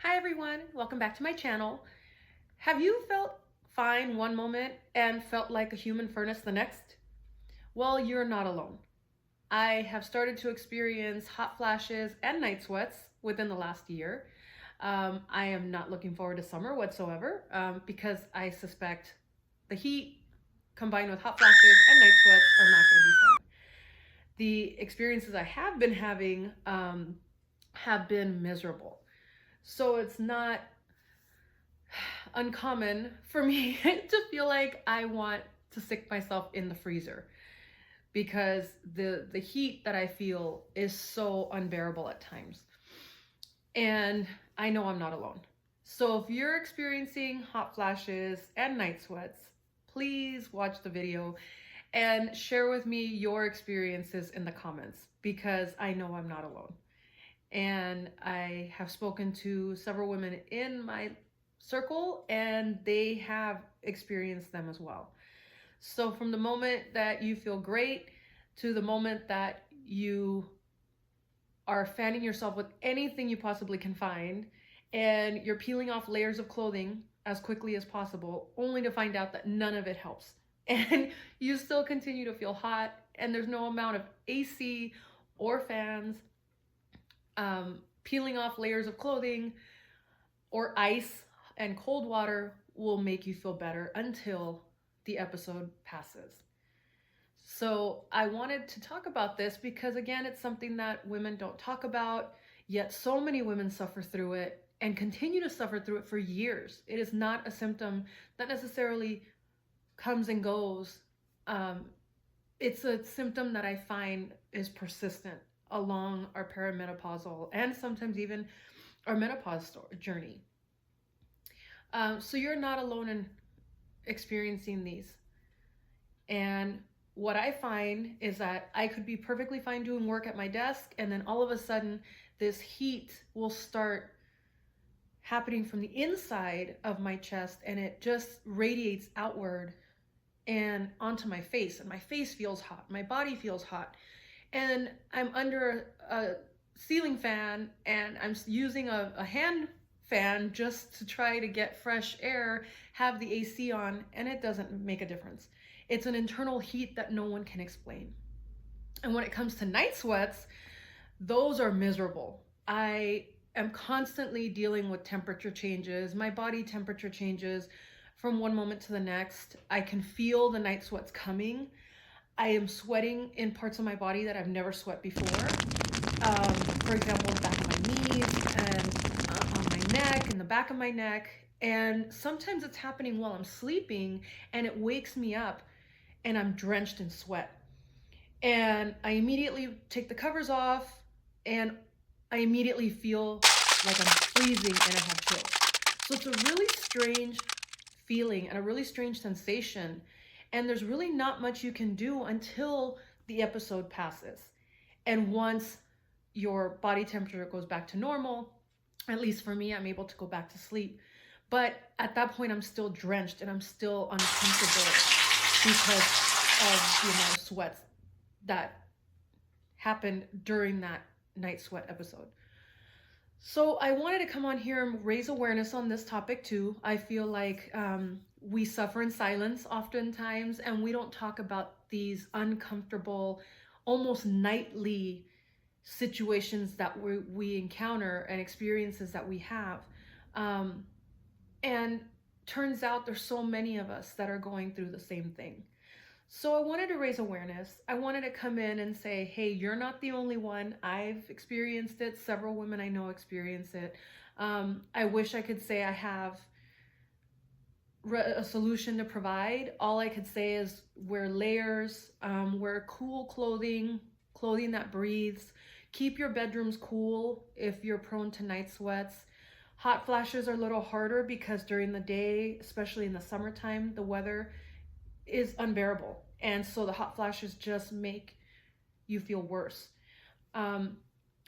Hi everyone, welcome back to my channel. Have you felt fine one moment and felt like a human furnace the next? Well, you're not alone. I have started to experience hot flashes and night sweats within the last year. I am not looking forward to summer whatsoever because I suspect the heat combined with hot flashes and night sweats are not going to be fun. The experiences I have been having have been miserable. So it's not uncommon for me to feel like I want to stick myself in the freezer because the heat that I feel is so unbearable at times. And I know I'm not alone. So if you're experiencing hot flashes and night sweats, please watch the video and share with me your experiences in the comments because I know I'm not alone. And I have spoken to several women in my circle and they have experienced them as well. So from the moment that you feel great to the moment that you are fanning yourself with anything you possibly can find and you're peeling off layers of clothing as quickly as possible only to find out that none of it helps and you still continue to feel hot and there's no amount of AC or fans peeling off layers of clothing or ice and cold water will make you feel better until the episode passes. So I wanted to talk about this because, again, it's something that women don't talk about, yet so many women suffer through it and continue to suffer through it for years. It is not a symptom that necessarily comes and goes. It's a symptom that I find is persistent along our perimenopausal and sometimes even our menopause journey. So you're not alone in experiencing these. And what I find is that I could be perfectly fine doing work at my desk, and then all of a sudden, this heat will start happening from the inside of my chest, and it just radiates outward and onto my face. And my face feels hot, my body feels hot. And I'm under a ceiling fan, and I'm using a hand fan just to try to get fresh air, have the AC on, and it doesn't make a difference. It's an internal heat that no one can explain. And when it comes to night sweats, those are miserable. I am constantly dealing with temperature changes. My body temperature changes from one moment to the next. I can feel the night sweats coming. I am sweating in parts of my body that I've never sweat before. For example, the back of my knees and on my neck and the back of my neck. And sometimes it's happening while I'm sleeping and it wakes me up and I'm drenched in sweat. And I immediately take the covers off and I immediately feel like I'm freezing and I have chills. So it's a really strange feeling and a really strange sensation. And there's really not much you can do until the episode passes. And once your body temperature goes back to normal, at least for me, I'm able to go back to sleep. But at that point, I'm still drenched and I'm still uncomfortable because of the amount of sweats that happened during that night sweat episode. So I wanted to come on here and raise awareness on this topic too. I feel like we suffer in silence oftentimes, and we don't talk about these uncomfortable, almost nightly situations that we encounter and experiences that we have. And turns out there's so many of us that are going through the same thing. So I wanted to raise awareness. I wanted to come in and say, hey, you're not the only one. I've experienced it. Several women I know experience it. I wish I could say I have a solution to provide. All I could say is wear layers, wear cool clothing, clothing that breathes. Keep your bedrooms cool if you're prone to night sweats. Hot flashes are a little harder because during the day, especially in the summertime, the weather is unbearable. And so the hot flashes just make you feel worse.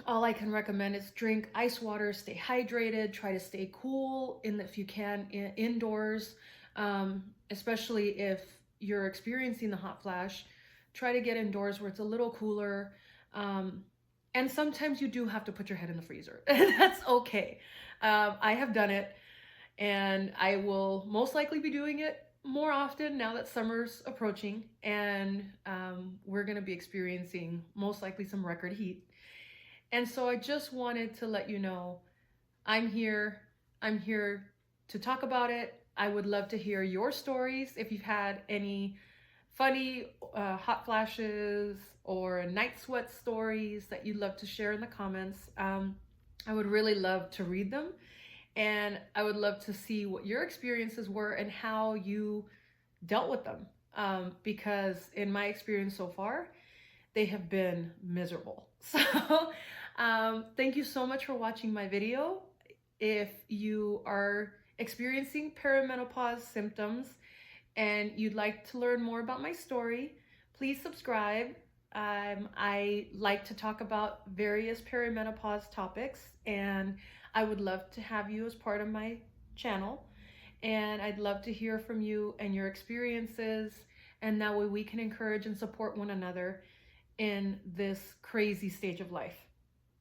All I can recommend is drink ice water, stay hydrated, try to stay cool if you can indoors, especially if you're experiencing the hot flash. Try to get indoors where it's a little cooler. And sometimes you do have to put your head in the freezer. That's okay. I have done it, and I will most likely be doing it more often now that summer's approaching, and we're going to be experiencing most likely some record heat. And so I just wanted to let you know I'm here. I'm here to talk about it. I would love to hear your stories if you've had any funny hot flashes or night sweat stories that you'd love to share in the comments. I would really love to read them, and I would love to see what your experiences were and how you dealt with them. Because in my experience so far, they have been miserable. So, thank you so much for watching my video. If you are experiencing perimenopause symptoms and you'd like to learn more about my story, please subscribe. I like to talk about various perimenopause topics, and I would love to have you as part of my channel. And I'd love to hear from you and your experiences, and that way we can encourage and support one another in this crazy stage of life.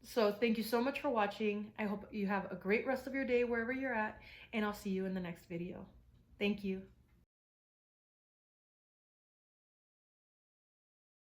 So thank you so much for watching. I hope you have a great rest of your day wherever you're at, and I'll see you in the next video. Thank you.